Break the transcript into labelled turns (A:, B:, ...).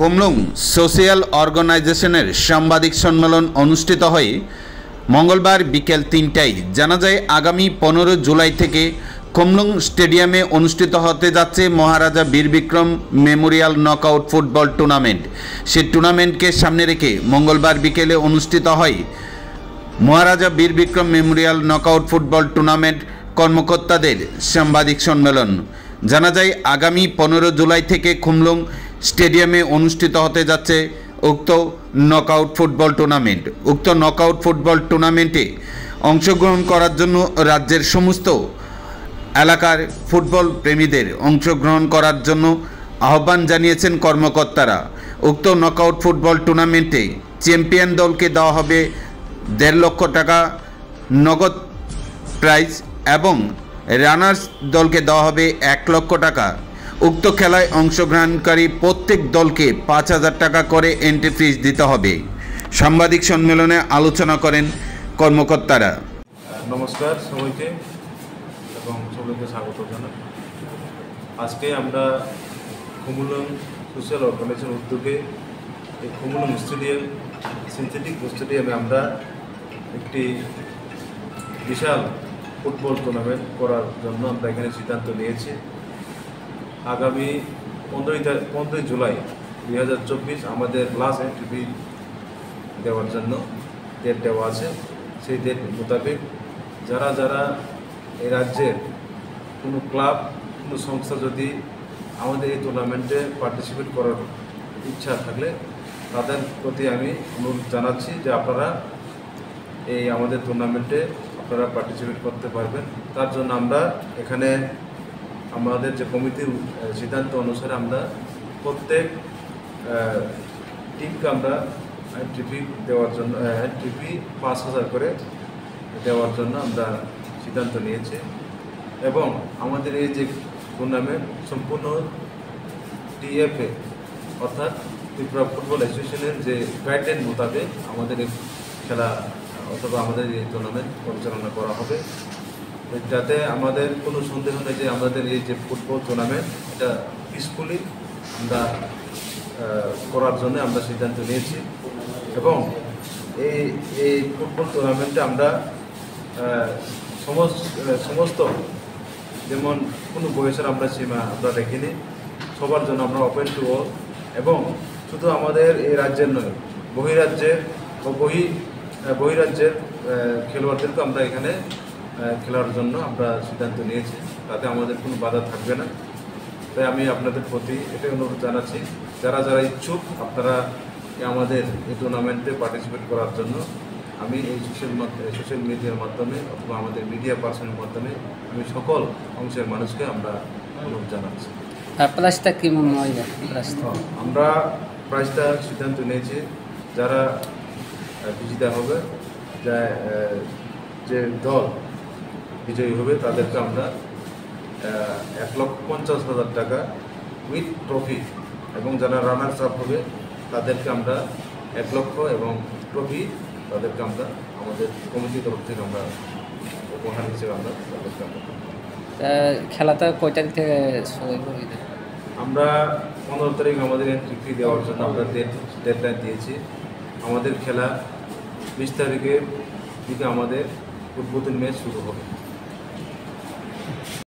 A: কুমলুং social অর্গানাইজেশনের সাংবাদিক সম্মেলন অনুষ্ঠিত হয় মঙ্গলবার বিকেল ৩টায়। জানা যায় আগামী ১৫ জুলাই থেকে কুমলুং স্টেডিয়ামে অনুষ্ঠিত হতে যাচ্ছে Maharaja Bir Bikram memorial knockout football tournament. সেই টুর্নামেন্টকে সামনে রেখে মঙ্গলবার বিকেলে অনুষ্ঠিত হয় Maharaja Bir Bikram memorial knockout football tournament কর্মকর্তাদের সাংবাদিক সম্মেলন। জানা যায় আগামী ১৫ জুলাই থেকে কুমলুং স্টেডিয়ামে অনুষ্ঠিত হতে যাচ্ছে উক্ত নকআউট ফুটবল টুর্নামেন্ট। উক্ত নকআউট ফুটবল টুর্নামেন্টে অংশগ্রহণ করার জন্য রাজ্যের সমস্ত এলাকার ফুটবল প্রেমীদের অংশগ্রহণ করার জন্য আহ্বান জানিয়েছেন কর্মকর্তারা। উক্ত নকআউট ফুটবল টুর্নামেন্টে চ্যাম্পিয়ন দলকে দেওয়া হবে ১.৫ লক্ষ টাকা নগদ প্রাইজ এবং রানার্স দলকে দেওয়া হবে ১ লক্ষ টাকা। উক্ত খেলায় অংশগ্রহণকারী প্রত্যেক দলকে ৫,০০০ টাকা করে এন্ট্রি ফিস দিতে হবে। সাংবাদিক সম্মেলনে আলোচনা করেন কর্মকর্তারা।
B: নমস্কার সবাইকে এবং সবাইকে স্বাগত জানাই। আজকে আমরা কুমলুং সোশ্যাল অর্গানাইজেশন উদ্যোগে এই কুমলুং স্টেডিয়াম সিনথেটিক স্টেডিয়ামে আমরা একটি বিশাল ফুটবল টুর্নামেন্ট করার জন্য আমরা এখানে সিদ্ধান্ত নিয়েছি। আগামী 15 জুলাই 2024 আমাদের লাস্ট এন্ট্রি ফি দেওয়ার জন্য ডেট দেওয়া আছে। সেই ডেট মোতাবেক যারা যারা এই রাজ্যের কোনো ক্লাব কোনো সংস্থা যদি আমাদের এই টুর্নামেন্টে পার্টিসিপেট করার ইচ্ছা থাকলে তাদের প্রতি আমি অনুরোধ জানাচ্ছি যে আপনারা এই আমাদের টুর্নামেন্টে আপনারা পার্টিসিপেট করতে পারবেন। তার জন্য আমরা এখানে আমাদের যে কমিটির সিদ্ধান্ত অনুসারে আমরা প্রত্যেক টিমকে আমরা এন্ট্রি ফি দেওয়ার জন্য এন্ট্রি ফি ৫,০০০ করে দেওয়ার জন্য আমরা সিদ্ধান্ত নিয়েছি এবং আমাদের এই যে টুর্নামেন্ট সম্পূর্ণ টিএফএ অর্থাৎ ত্রিপুরা ফুটবল অ্যাসোসিয়েশনের যে গাইডলাইন মোতাবেক আমাদের এই খেলা অথবা আমাদের এই টুর্নামেন্ট পরিচালনা করা হবে, যাতে আমাদের কোনো সন্দেহ নেই যে আমাদের এই যে ফুটবল টুর্নামেন্ট এটা পিসফুলি আমরা করার জন্য আমরা সিদ্ধান্ত নিয়েছি এবং এই ফুটবল টুর্নামেন্টে আমরা সমস্ত যেমন কোনো বয়সের আমরা সীমা আমরা দেখিনি, সবার জন্য আমরা ওপেন টু অল এবং শুধু আমাদের এই রাজ্যের নয় বহিরাজ্যের বহিরাজ্যের খেলোয়াড়দেরকে আমরা এখানে খেলার জন্য আমরা সিদ্ধান্ত নিয়েছি, তাতে আমাদের কোনো বাধা থাকবে না। তাই আমি আপনাদের প্রতি এটাই অনুরোধ জানাচ্ছি যারা যারা ইচ্ছুক আপনারা আমাদের এই টুর্নামেন্টে পার্টিসিপেট করার জন্য আমি এই সোশ্যাল মিডিয়ার মাধ্যমে অথবা আমাদের মিডিয়া পার্সনের মাধ্যমে আমি সকল অংশের মানুষকে আমরা অনুরোধ জানাচ্ছি।
C: প্রাইসটা কি মনে হয়?
B: আমরা প্রাইসটা সিদ্ধান্ত নিয়েছি যারা বিজেতা হবে, যে দল বিজয়ী হবে তাদেরকে আমরা ১,৫০,০০০ টাকা উইথ ট্রফি এবং যারা রানার্স আপ হবে তাদেরকে আমরা ১ লক্ষ এবং ট্রফি তাদেরকে আমরা আমাদের কমিটির তরফ থেকে আমরা উপহার হিসেবে আমরা তাদেরকে
C: খেলাটা কয় তারিখ থেকে শুরু হবে?
B: আমরা 15 তারিখ আমাদের এন্ট্রি ফি দেওয়ার জন্য আমরা ডেডলাইন দিয়েছি। আমাদের খেলা 20 তারিখের দিকে আমাদের উদ্বোধন ম্যাচ শুরু হবে।